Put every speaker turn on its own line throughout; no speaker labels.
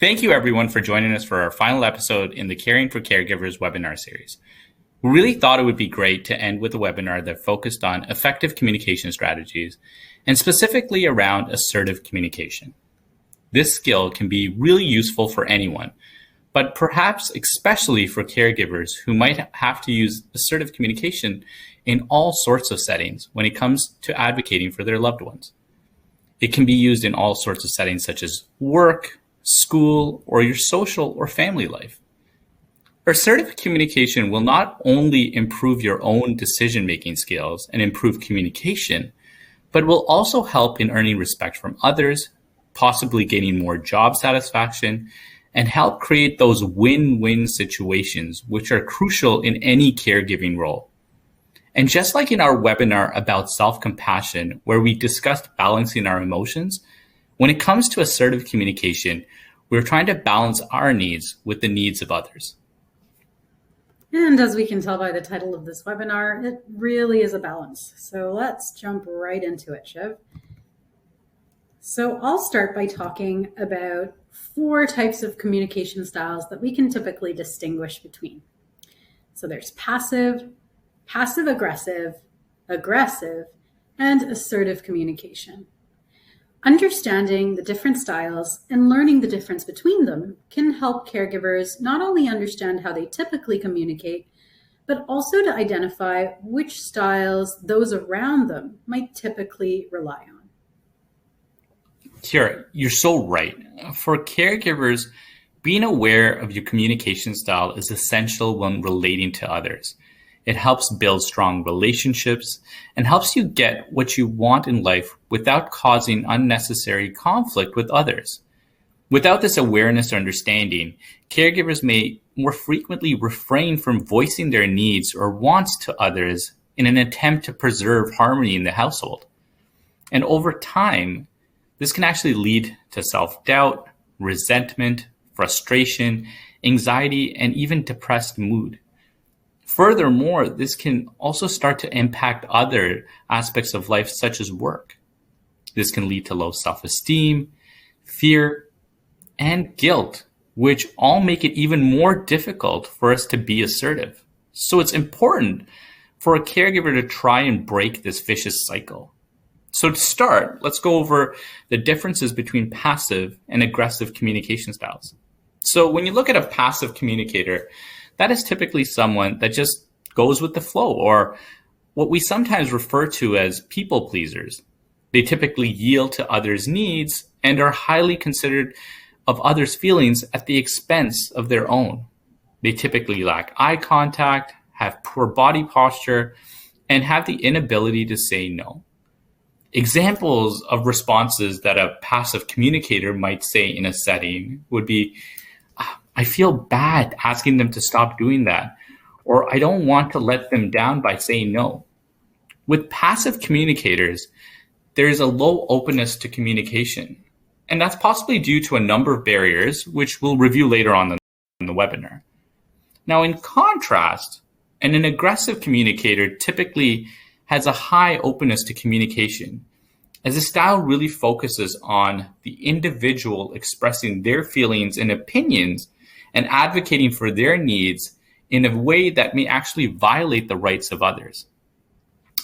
Thank you, everyone, for joining us for our final episode in the Caring for Caregivers webinar series. We really thought it would be great to end with a webinar that focused on effective communication strategies and specifically around assertive communication. This skill can be really useful for anyone, but perhaps especially for caregivers who might have to use assertive communication in all sorts of settings when it comes to advocating for their loved ones. It can be used in all sorts of settings such as work, school, or your social or family life. Assertive communication will not only improve your own decision-making skills and improve communication, but will also help in earning respect from others, possibly gaining more job satisfaction, and help create those win-win situations, which are crucial in any caregiving role. And just like in our webinar about self-compassion, where we discussed balancing our emotions, when it comes to assertive communication, we're trying to balance our needs with the needs of others.
And as we can tell by the title of this webinar, it really is a balance. So let's jump right into it, Shiv. So I'll start by talking about 4 types of communication styles that we can typically distinguish between. So there's passive, passive-aggressive, aggressive, and assertive communication. Understanding the different styles and learning the difference between them can help caregivers not only understand how they typically communicate, but also to identify which styles those around them might typically rely on.
Kira, you're so right. For caregivers, being aware of your communication style is essential when relating to others. It helps build strong relationships and helps you get what you want in life without causing unnecessary conflict with others. Without this awareness or understanding, caregivers may more frequently refrain from voicing their needs or wants to others in an attempt to preserve harmony in the household. And over time, this can actually lead to self-doubt, resentment, frustration, anxiety, and even depressed mood. Furthermore, this can also start to impact other aspects of life, such as work. This can lead to low self-esteem, fear, and guilt, which all make it even more difficult for us to be assertive. So it's important for a caregiver to try and break this vicious cycle. So to start, let's go over the differences between passive and aggressive communication styles. So when you look at a passive communicator, that is typically someone that just goes with the flow, or what we sometimes refer to as people pleasers. They typically yield to others' needs and are highly considerate of others' feelings at the expense of their own. They typically lack eye contact, have poor body posture, and have the inability to say no. Examples of responses that a passive communicator might say in a setting would be, I feel bad asking them to stop doing that, or I don't want to let them down by saying no. With passive communicators, there is a low openness to communication, and that's possibly due to a number of barriers, which we'll review later on in the webinar. Now, in contrast, an aggressive communicator typically has a high openness to communication, as the style really focuses on the individual expressing their feelings and opinions and advocating for their needs in a way that may actually violate the rights of others.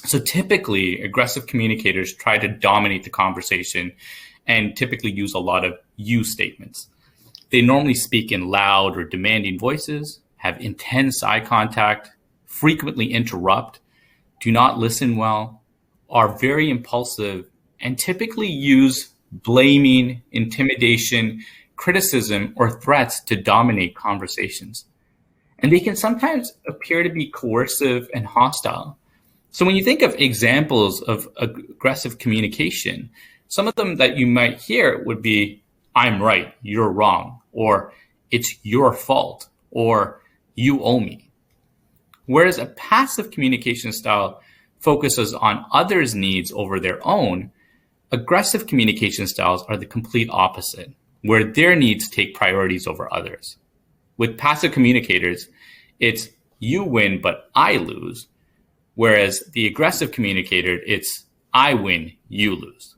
So typically, aggressive communicators try to dominate the conversation and typically use a lot of you statements. They normally speak in loud or demanding voices, have intense eye contact, frequently interrupt, do not listen well, are very impulsive, and typically use blaming, intimidation, criticism, or threats to dominate conversations. And they can sometimes appear to be coercive and hostile. So when you think of examples of aggressive communication, some of them that you might hear would be, I'm right, you're wrong, or it's your fault, or you owe me. Whereas a passive communication style focuses on others' needs over their own, aggressive communication styles are the complete opposite, where their needs take priorities over others. With passive communicators, it's you win, but I lose. Whereas the aggressive communicator, it's I win, you lose.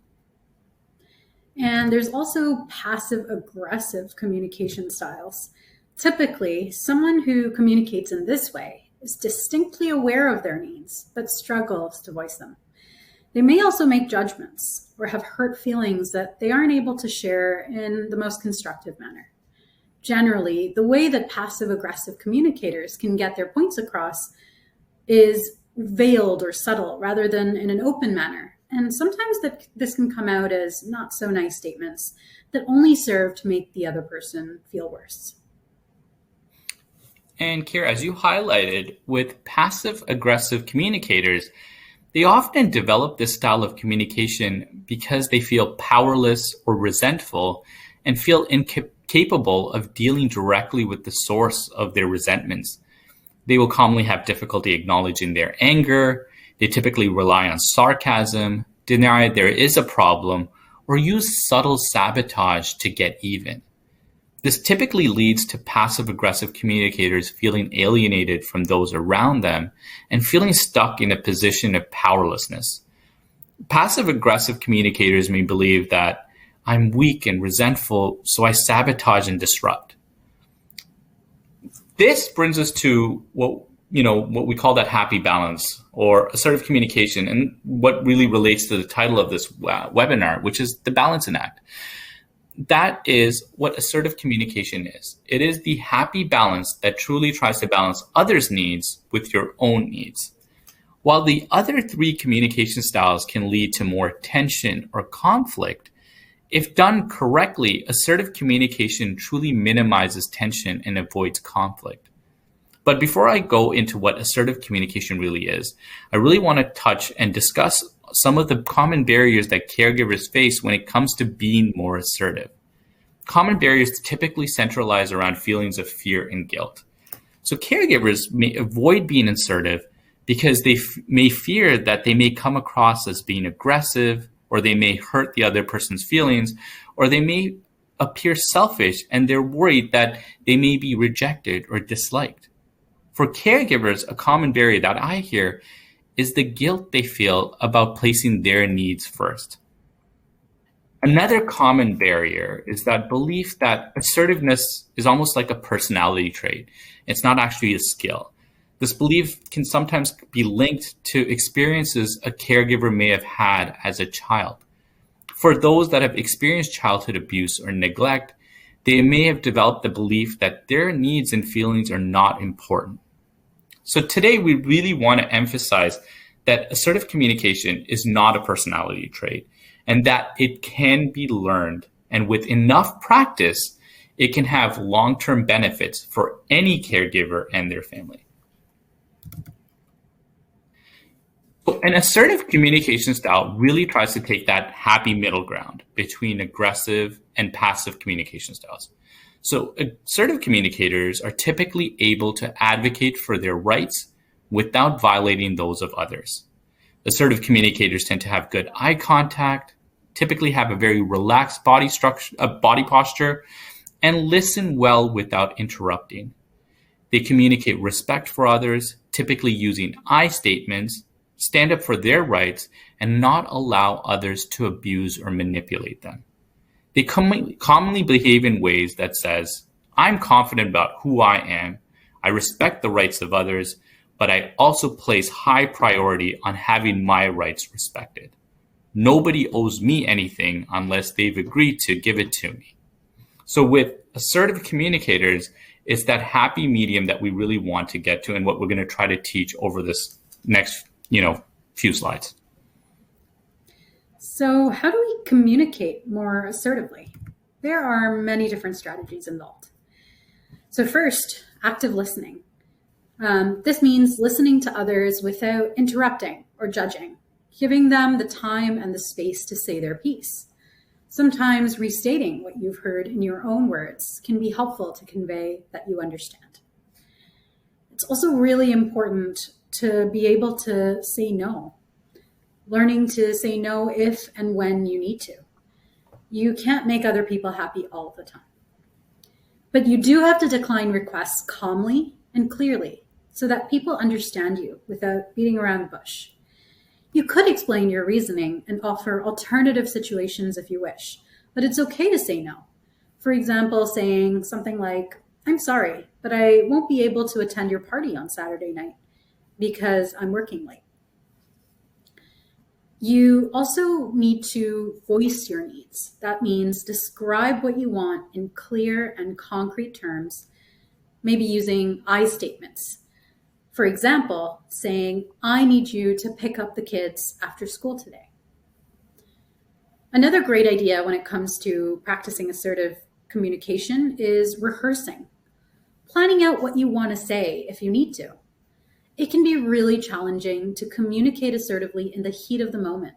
And there's also passive-aggressive communication styles. Typically, someone who communicates in this way is distinctly aware of their needs, but struggles to voice them. They may also make judgments or have hurt feelings that they aren't able to share in the most constructive manner. Generally, the way that passive-aggressive communicators can get their points across is veiled or subtle rather than in an open manner. And sometimes this can come out as not so nice statements that only serve to make the other person feel worse.
And Kira, as you highlighted, with passive-aggressive communicators, they often develop this style of communication because they feel powerless or resentful and feel incapable of dealing directly with the source of their resentments. They will commonly have difficulty acknowledging their anger. They typically rely on sarcasm, deny there is a problem, or use subtle sabotage to get even. This typically leads to passive-aggressive communicators feeling alienated from those around them and feeling stuck in a position of powerlessness. Passive-aggressive communicators may believe that I'm weak and resentful, so I sabotage and disrupt. This brings us to what we call that happy balance or assertive communication, and what really relates to the title of this webinar, which is the balancing act. That is what assertive communication is. It is the happy balance that truly tries to balance others' needs with your own needs. While the other three communication styles can lead to more tension or conflict, if done correctly, assertive communication truly minimizes tension and avoids conflict. But before I go into what assertive communication really is, I really want to touch and discuss some of the common barriers that caregivers face when it comes to being more assertive. Common barriers typically centralize around feelings of fear and guilt. So caregivers may avoid being assertive because they may fear that they may come across as being aggressive, or they may hurt the other person's feelings, or they may appear selfish and they're worried that they may be rejected or disliked. For caregivers, a common barrier that I hear is the guilt they feel about placing their needs first. Another common barrier is that belief that assertiveness is almost like a personality trait. It's not actually a skill. This belief can sometimes be linked to experiences a caregiver may have had as a child. For those that have experienced childhood abuse or neglect, they may have developed the belief that their needs and feelings are not important. So today we really want to emphasize that assertive communication is not a personality trait, and that it can be learned, and with enough practice, it can have long-term benefits for any caregiver and their family. An assertive communication style really tries to take that happy middle ground between aggressive and passive communication styles. So assertive communicators are typically able to advocate for their rights without violating those of others. Assertive communicators tend to have good eye contact, typically have a very relaxed body posture, and listen well without interrupting. They communicate respect for others, typically using I statements, stand up for their rights, and not allow others to abuse or manipulate them. They commonly behave in ways that says, I'm confident about who I am, I respect the rights of others, but I also place high priority on having my rights respected. Nobody owes me anything unless they've agreed to give it to me. So with assertive communicators, it's that happy medium that we really want to get to, and what we're going to try to teach over this next few slides.
So how do we communicate more assertively? There are many different strategies involved. So first, active listening. This means listening to others without interrupting or judging, giving them the time and the space to say their piece. Sometimes restating what you've heard in your own words can be helpful to convey that you understand. It's also really important to be able to say no, learning to say no if and when you need to. You can't make other people happy all the time. But you do have to decline requests calmly and clearly so that people understand you without beating around the bush. You could explain your reasoning and offer alternative situations if you wish, but it's okay to say no. For example, saying something like, I'm sorry, but I won't be able to attend your party on Saturday night because I'm working late. You also need to voice your needs. That means describe what you want in clear and concrete terms, maybe using I statements. For example, saying, I need you to pick up the kids after school today. Another great idea when it comes to practicing assertive communication is rehearsing, planning out what you want to say if you need to. It can be really challenging to communicate assertively in the heat of the moment.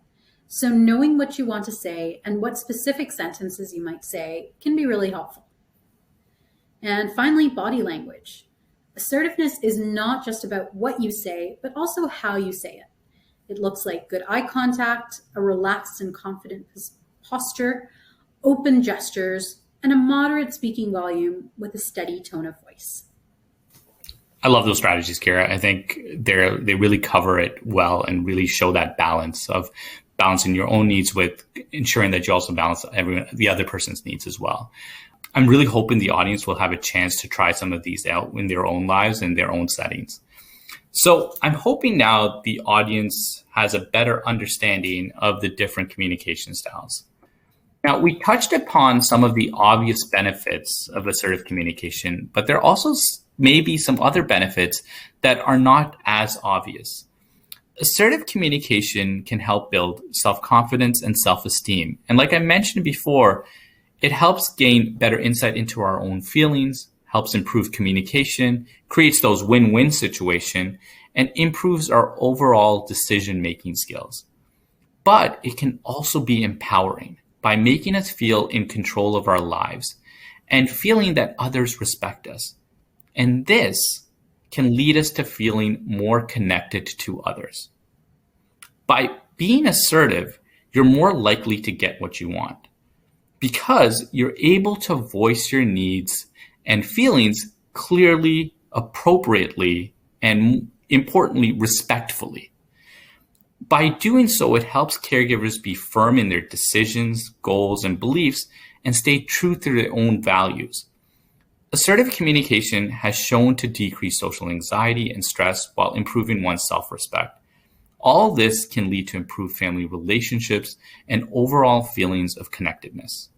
So knowing what you want to say and what specific sentences you might say can be really helpful. And finally, body language. Assertiveness is not just about what you say, but also how you say it. It looks like good eye contact, a relaxed and confident posture, open gestures, and a moderate speaking volume with a steady tone of voice.
I love those strategies, Kira. I think they really cover it well and really show that balance of balancing your own needs with ensuring that you also balance the other person's needs as well. I'm really hoping the audience will have a chance to try some of these out in their own lives and their own settings. So I'm hoping now the audience has a better understanding of the different communication styles. Now, we touched upon some of the obvious benefits of assertive communication, but there are also maybe some other benefits that are not as obvious. Assertive communication can help build self-confidence and self-esteem. And like I mentioned before, it helps gain better insight into our own feelings, helps improve communication, creates those win-win situations, and improves our overall decision-making skills. But it can also be empowering by making us feel in control of our lives and feeling that others respect us. And this can lead us to feeling more connected to others. By being assertive, you're more likely to get what you want because you're able to voice your needs and feelings clearly, appropriately, and importantly, respectfully. By doing so, it helps caregivers be firm in their decisions, goals, and beliefs and stay true to their own values. Assertive communication has shown to decrease social anxiety and stress while improving one's self-respect. All this can lead to improved family relationships and overall feelings of connectedness.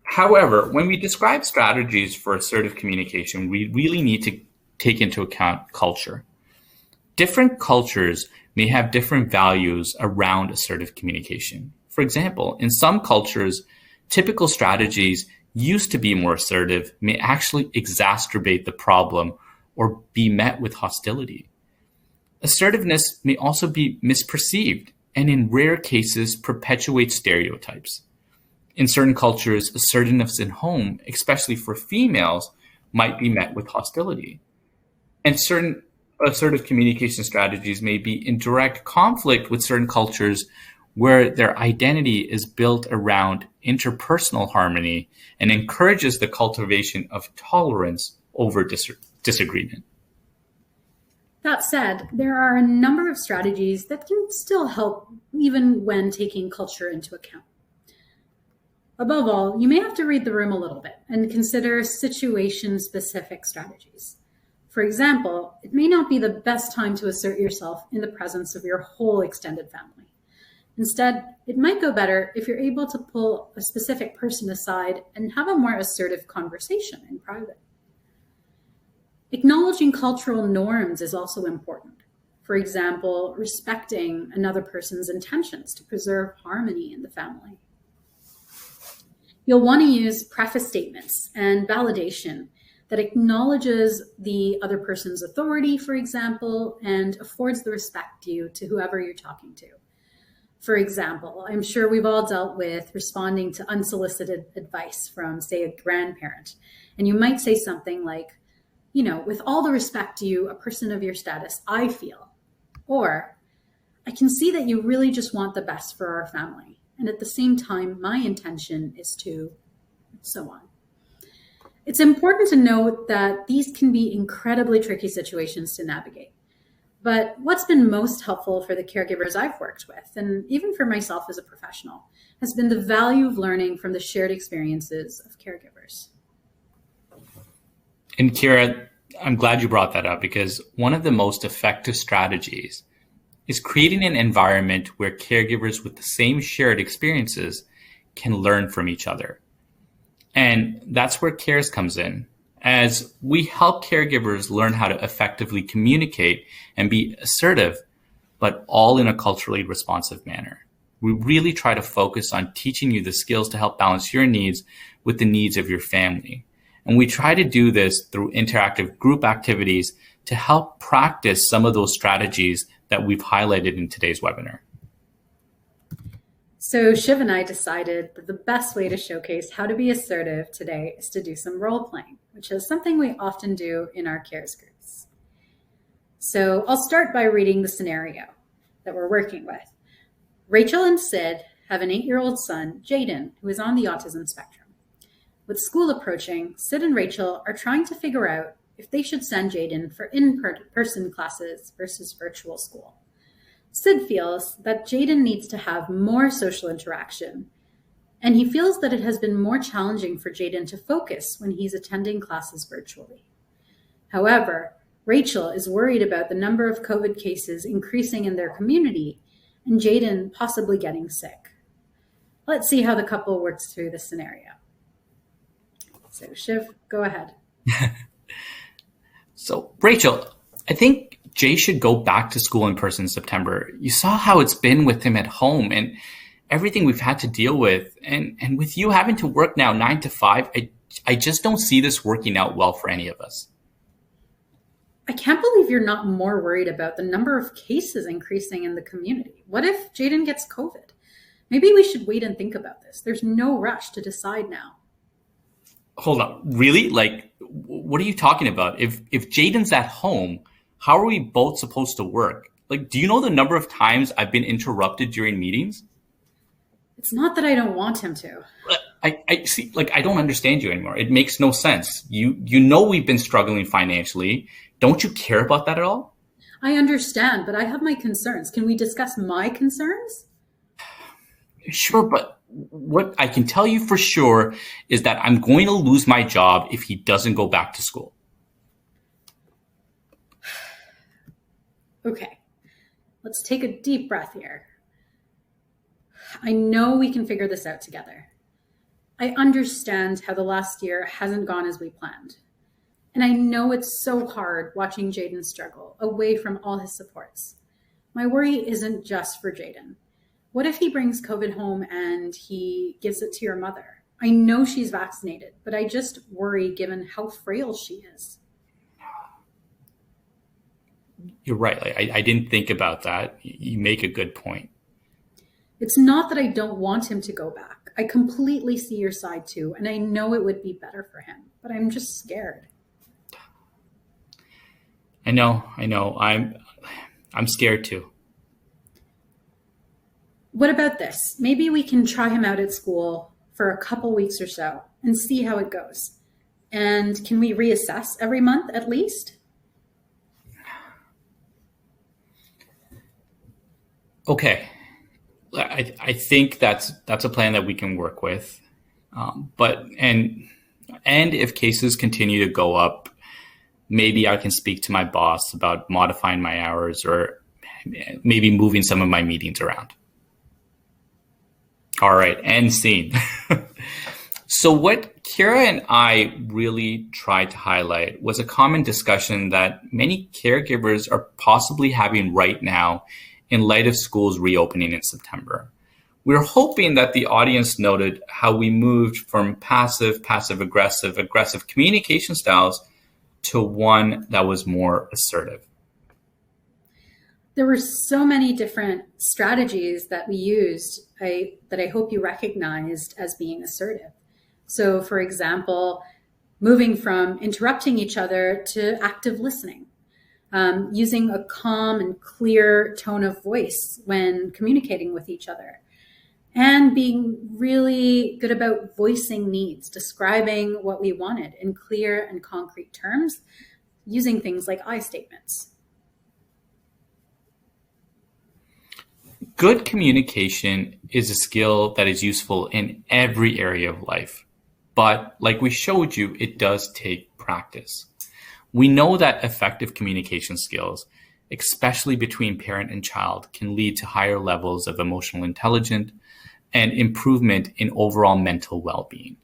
However, when we describe strategies for assertive communication, we really need to take into account culture. Different cultures may have different values around assertive communication. For example, in some cultures, typical strategies used to be more assertive may actually exacerbate the problem or be met with hostility. Assertiveness may also be misperceived and in rare cases perpetuate stereotypes. In certain cultures, assertiveness in home, especially for females, might be met with hostility. And certain assertive communication strategies may be in direct conflict with certain cultures where their identity is built around interpersonal harmony and encourages the cultivation of tolerance over disagreement.
That said, there are a number of strategies that can still help even when taking culture into account. Above all, you may have to read the room a little bit and consider situation-specific strategies. For example, it may not be the best time to assert yourself in the presence of your whole extended family. Instead, it might go better if you're able to pull a specific person aside and have a more assertive conversation in private. Acknowledging cultural norms is also important. For example, respecting another person's intentions to preserve harmony in the family. You'll want to use preface statements and validation that acknowledges the other person's authority, for example, and affords the respect due to whoever you're talking to. For example, I'm sure we've all dealt with responding to unsolicited advice from, say, a grandparent. And you might say something like, with all the respect due a person of your status, I feel. Or, I can see that you really just want the best for our family. And at the same time, my intention is to, so on. It's important to note that these can be incredibly tricky situations to navigate. But what's been most helpful for the caregivers I've worked with, and even for myself as a professional, has been the value of learning from the shared experiences of caregivers.
And Kira, I'm glad you brought that up because one of the most effective strategies is creating an environment where caregivers with the same shared experiences can learn from each other. And that's where CARES comes in, as we help caregivers learn how to effectively communicate and be assertive, but all in a culturally responsive manner. We really try to focus on teaching you the skills to help balance your needs with the needs of your family. And we try to do this through interactive group activities to help practice some of those strategies that we've highlighted in today's webinar.
So Shiv and I decided that the best way to showcase how to be assertive today is to do some role playing, which is something we often do in our CARES groups. So I'll start by reading the scenario that we're working with. Rachel and Sid have an 8-year-old son, Jaden, who is on the autism spectrum. With school approaching, Sid and Rachel are trying to figure out if they should send Jaden for in-person classes versus virtual school. Sid feels that Jaden needs to have more social interaction, and he feels that it has been more challenging for Jaden to focus when he's attending classes virtually. However, Rachel is worried about the number of COVID cases increasing in their community and Jaden possibly getting sick. Let's see how the couple works through the scenario. So Shiv, go ahead.
So Rachel, I think Jay should go back to school in person in September. You saw how it's been with him at home and everything we've had to deal with. And with you having to work now 9 to 5, I just don't see this working out well for any of us.
I can't believe you're not more worried about the number of cases increasing in the community. What if Jaden gets COVID? Maybe we should wait and think about this. There's no rush to decide now.
Hold on, really? Like, what are you talking about? If Jaden's at home, how are we both supposed to work? Like, do you know the number of times I've been interrupted during meetings?
It's not that I don't want him to.
I see, like, I don't understand you anymore. It makes no sense. You know we've been struggling financially. Don't you care about that at all?
I understand, but I have my concerns. Can we discuss my concerns?
Sure, but what I can tell you for sure is that I'm going to lose my job if he doesn't go back to school.
Okay, let's take a deep breath here. I know we can figure this out together. I understand how the last year hasn't gone as we planned. And I know it's so hard watching Jaden struggle away from all his supports. My worry isn't just for Jaden. What if he brings COVID home and he gives it to your mother? I know she's vaccinated, but I just worry given how frail she is.
You're right. I didn't think about that. You make a good point.
It's not that I don't want him to go back. I completely see your side too, and I know it would be better for him, but I'm just scared.
I know. I'm scared too.
What about this? Maybe we can try him out at school for a couple weeks or so and see how it goes. And can we reassess every month at least?
Okay. I think that's a plan that we can work with. But if cases continue to go up, maybe I can speak to my boss about modifying my hours or maybe moving some of my meetings around. All right, end scene. So what Kira and I really tried to highlight was a common discussion that many caregivers are possibly having right now in light of schools reopening in September. We're hoping that the audience noted how we moved from passive, aggressive communication styles to one that was more assertive.
There were so many different strategies that we used that I hope you recognized as being assertive. So for example, moving from interrupting each other to active listening, using a calm and clear tone of voice when communicating with each other, and being really good about voicing needs, describing what we wanted in clear and concrete terms, using things like I statements.
Good communication is a skill that is useful in every area of life. But like we showed you, it does take practice. We know that effective communication skills, especially between parent and child, can lead to higher levels of emotional intelligence and improvement in overall mental well-being.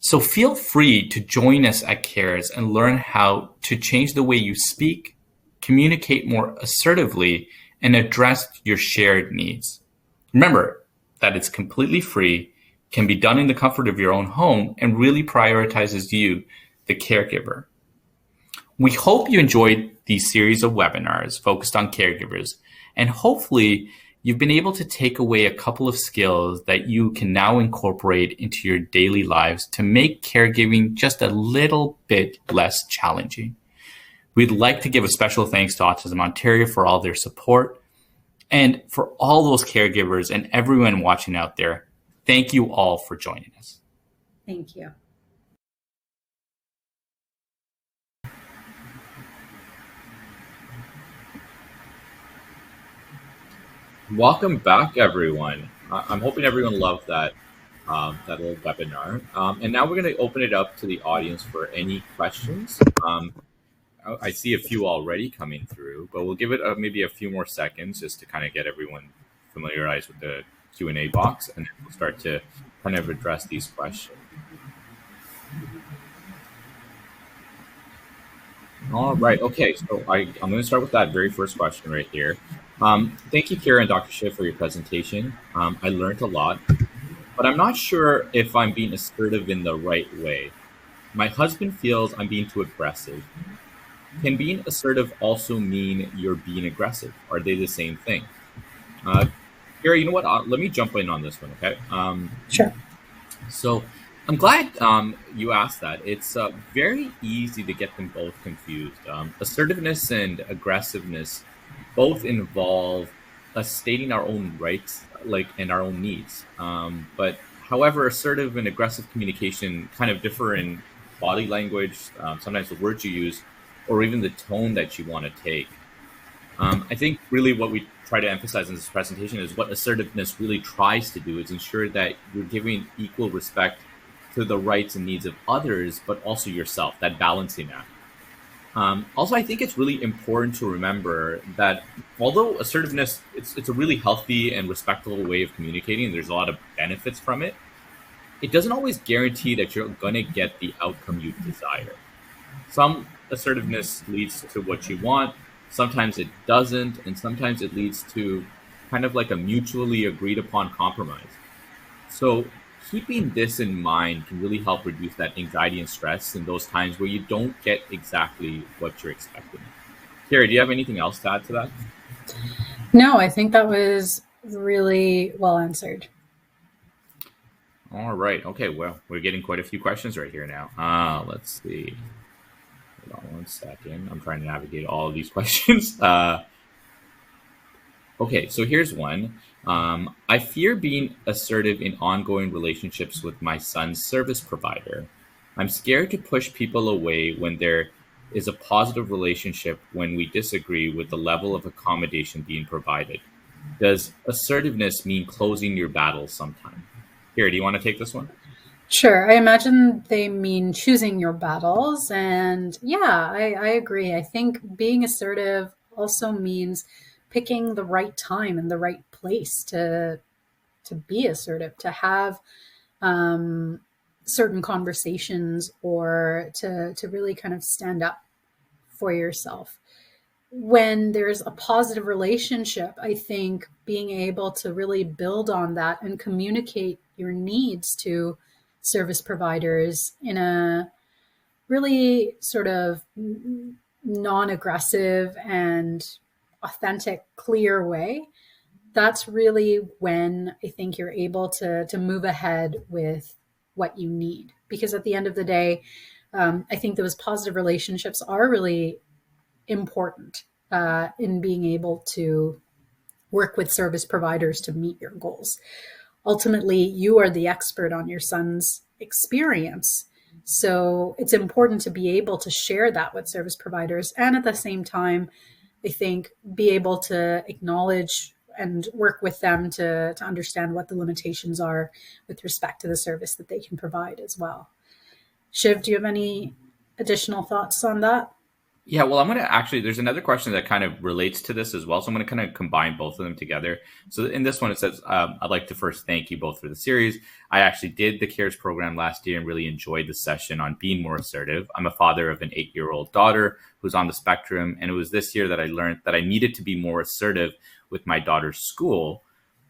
So feel free to join us at CARES and learn how to change the way you speak, communicate more assertively, and address your shared needs. Remember that it's completely free, can be done in the comfort of your own home, and really prioritizes you, the caregiver. We hope you enjoyed these series of webinars focused on caregivers, and hopefully you've been able to take away a couple of skills that you can now incorporate into your daily lives to make caregiving just a little bit less challenging. We'd like to give a special thanks to Autism Ontario for all their support, and for all those caregivers and everyone watching out there. Thank you all for joining us.
Thank you.
Welcome back, everyone. I'm hoping everyone loved that little webinar. And now we're going to open it up to the audience for any questions. I see a few already coming through, but we'll give it maybe a few more seconds just to kind of get everyone familiarized with the Q&A box, and then we'll start to kind of address these questions. All right. Okay. So I'm going to start with that very first question right here. Thank you, Kira and Dr. Shiv, for your presentation. I learned a lot, but I'm not sure if I'm being assertive in the right way. My husband feels I'm being too aggressive. Can being assertive also mean you're being aggressive? Are they the same thing? Kira, you know what? Let me jump in on this one, okay?
Sure.
So I'm glad you asked that. It's very easy to get them both confused. Assertiveness and aggressiveness both involve us stating our own rights, and our own needs. But however, assertive and aggressive communication kind of differ in body language, sometimes the words you use, or even the tone that you want to take. I think really what we try to emphasize in this presentation is what assertiveness really tries to do is ensure that you're giving equal respect to the rights and needs of others, but also yourself, that balancing act. Also, I think it's really important to remember that although assertiveness, it's a really healthy and respectful way of communicating, and there's a lot of benefits from it, it doesn't always guarantee that you're going to get the outcome you desire. Some assertiveness leads to what you want, sometimes it doesn't, and sometimes it leads to kind of like a mutually agreed upon compromise. So keeping this in mind can really help reduce that anxiety and stress in those times where you don't get exactly what you're expecting. Carrie, do you have anything else to add to that?
No, I think that was really well answered.
All right. Okay. Well, we're getting quite a few questions right here now. Let's see. Hold on one second. I'm trying to navigate all of these questions. Okay, so here's one. I fear being assertive in ongoing relationships with my son's service provider. I'm scared to push people away when there is a positive relationship when we disagree with the level of accommodation being provided. Does assertiveness mean closing your battles sometime? Here, do you want to take this one?
Sure. I imagine they mean choosing your battles. And yeah, I agree. I think being assertive also means picking the right time and the right place to be assertive, to have certain conversations, or to really kind of stand up for yourself. When there's a positive relationship, I think being able to really build on that and communicate your needs to service providers in a really sort of non-aggressive and authentic, clear way, that's really when I think you're able to move ahead with what you need. Because at the end of the day, I think those positive relationships are really important in being able to work with service providers to meet your goals. Ultimately, you are the expert on your son's experience. So it's important to be able to share that with service providers. And at the same time, I think be able to acknowledge and work with them to understand what the limitations are with respect to the service that they can provide as well. Shiv, do you have any additional thoughts on that?
Yeah, well, I'm going to actually, there's another question that kind of relates to this as well. So I'm going to kind of combine both of them together. So in this one, it says, I'd like to first thank you both for the series. I actually did the CARES program last year and really enjoyed the session on being more assertive. I'm a father of an 8-year-old daughter who's on the spectrum. And it was this year that I learned that I needed to be more assertive with my daughter's school.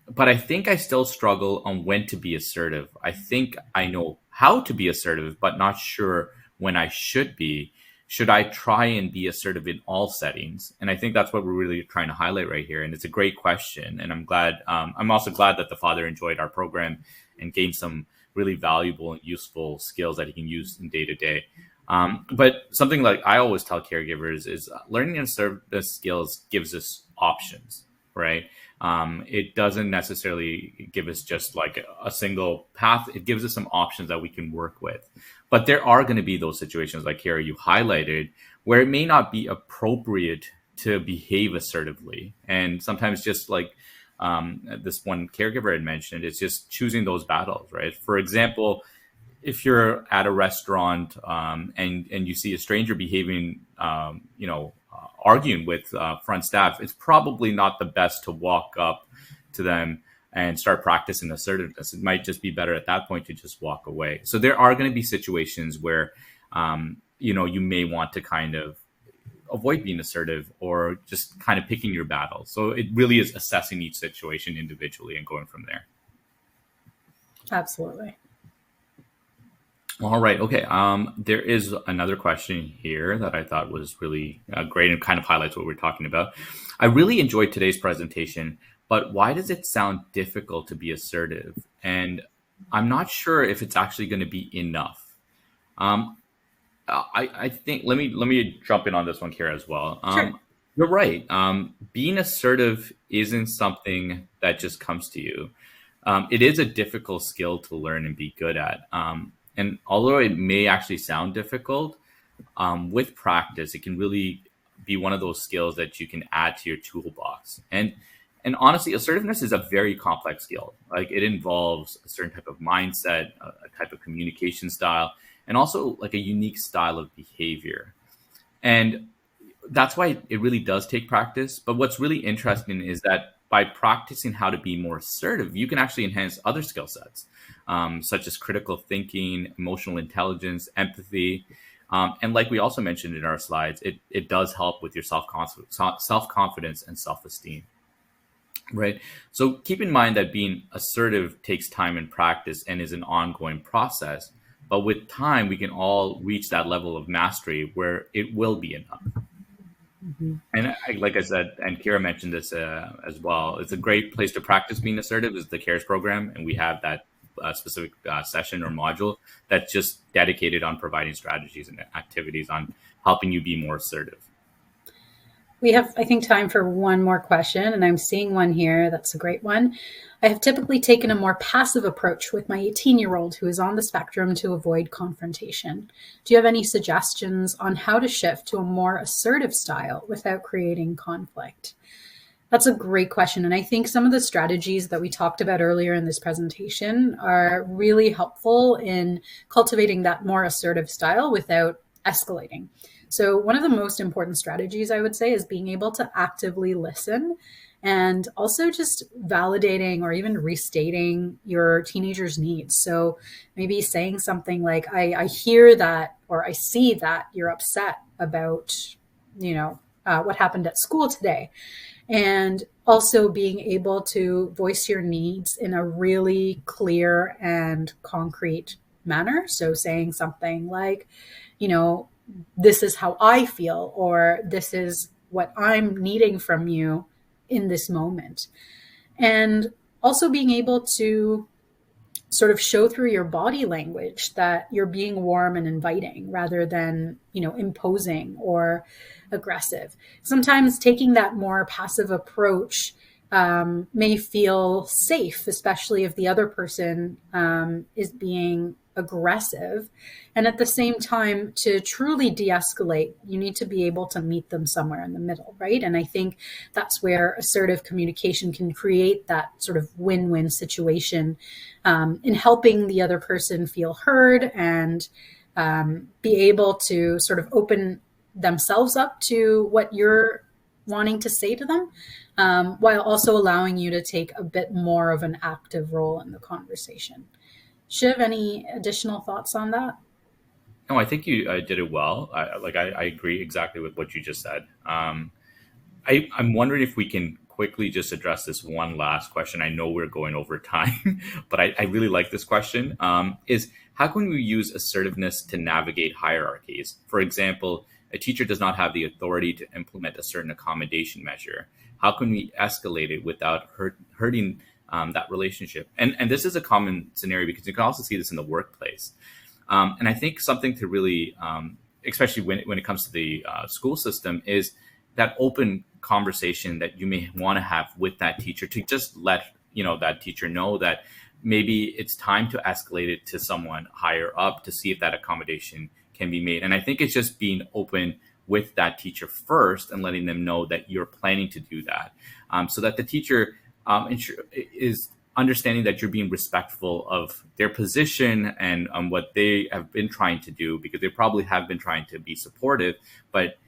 But I think I still struggle on when to be assertive. I think I know how to be assertive, but not sure when I should be. Should I try and be assertive in all settings? And I think that's what we're really trying to highlight right here. And it's a great question. And I'm glad, I'm also glad that the father enjoyed our program and gained some really valuable and useful skills that he can use in day to day. But something like I always tell caregivers is learning and service skills gives us options, right? It doesn't necessarily give us just like a single path. It gives us some options that we can work with. But there are going to be those situations like Kara, you highlighted, where it may not be appropriate to behave assertively. And sometimes just like this one caregiver had mentioned, it's just choosing those battles, right? For example, if you're at a restaurant and you see a stranger behaving, arguing with front staff, it's probably not the best to walk up to them and start practicing assertiveness. It might just be better at that point to just walk away. So there are going to be situations where, you may want to kind of avoid being assertive or just kind of picking your battle. So it really is assessing each situation individually and going from there.
Absolutely.
All right. Okay. There is another question here that I thought was really great and kind of highlights what we're talking about. I really enjoyed today's presentation, but why does it sound difficult to be assertive? And I'm not sure if it's actually going to be enough. I think let me jump in on this one, Kara, as well.
Sure.
You're right. Being assertive isn't something that just comes to you. It is a difficult skill to learn and be good at. And although it may actually sound difficult, with practice, it can really be one of those skills that you can add to your toolbox. And honestly, assertiveness is a very complex skill. Like it involves a certain type of mindset, a type of communication style, and also like a unique style of behavior. And that's why it really does take practice. But what's really interesting is that by practicing how to be more assertive, you can actually enhance other skill sets, such as critical thinking, emotional intelligence, empathy. And like we also mentioned in our slides, it does help with your self-confidence and self-esteem. Right. So keep in mind that being assertive takes time and practice and is an ongoing process. But with time, we can all reach that level of mastery where it will be enough. Mm-hmm. And like I said, and Kira mentioned this as well, it's a great place to practice being assertive is the CARES program. And we have that specific session or module that's just dedicated on providing strategies and activities on helping you be more assertive.
We have, I think, time for one more question, and I'm seeing one here. That's a great one. I have typically taken a more passive approach with my 18-year-old who is on the spectrum to avoid confrontation. Do you have any suggestions on how to shift to a more assertive style without creating conflict? That's a great question. And I think some of the strategies that we talked about earlier in this presentation are really helpful in cultivating that more assertive style without escalating. So one of the most important strategies, I would say, is being able to actively listen and also just validating or even restating your teenager's needs. So maybe saying something like, I hear that, or I see that you're upset about, what happened at school today. And also being able to voice your needs in a really clear and concrete manner. So saying something like, this is how I feel, or this is what I'm needing from you in this moment. And also being able to sort of show through your body language that you're being warm and inviting rather than, imposing or aggressive. Sometimes taking that more passive approach may feel safe, especially if the other person is being aggressive. And at the same time, to truly de-escalate, you need to be able to meet them somewhere in the middle, right? And I think that's where assertive communication can create that sort of win-win situation in helping the other person feel heard and be able to sort of open themselves up to what you're wanting to say to them, while also allowing you to take a bit more of an active role in the conversation. Shiv, any additional thoughts on that?
No, I think you did it well. I agree exactly with what you just said. I'm wondering if we can quickly just address this one last question. I know we're going over time, but I really like this question. Is how can we use assertiveness to navigate hierarchies? For example, a teacher does not have the authority to implement a certain accommodation measure. How can we escalate it without hurting that relationship? And this is a common scenario because you can also see this in the workplace. And I think something to really, especially when it comes to the school system, is that open conversation that you may want to have with that teacher to just let that teacher know that maybe it's time to escalate it to someone higher up to see if that accommodation can be made. And I think it's just being open with that teacher first and letting them know that you're planning to do that, so that the teacher is understanding that you're being respectful of their position and what they have been trying to do, because they probably have been trying to be supportive, but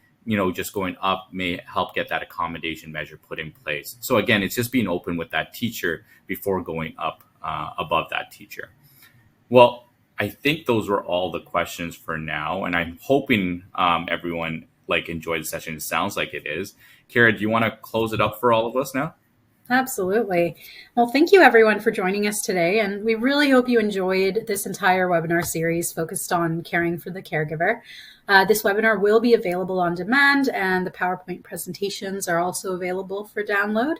just going up may help get that accommodation measure put in place. So again, it's just being open with that teacher before going up above that teacher. Well, I think those were all the questions for now, and I'm hoping everyone enjoyed the session. It sounds like it is. Kira, do you want to close it up for all of us now?
Absolutely. Well, thank you everyone for joining us today. And we really hope you enjoyed this entire webinar series focused on caring for the caregiver. This webinar will be available on demand, and the PowerPoint presentations are also available for download.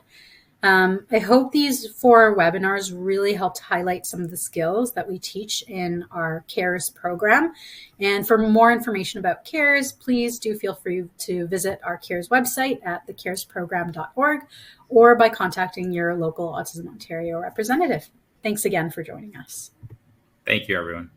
I hope these 4 webinars really helped highlight some of the skills that we teach in our CARES program. And for more information about CARES, please do feel free to visit our CARES website at thecaresprogram.org or by contacting your local Autism Ontario representative. Thanks again for joining us.
Thank you, everyone.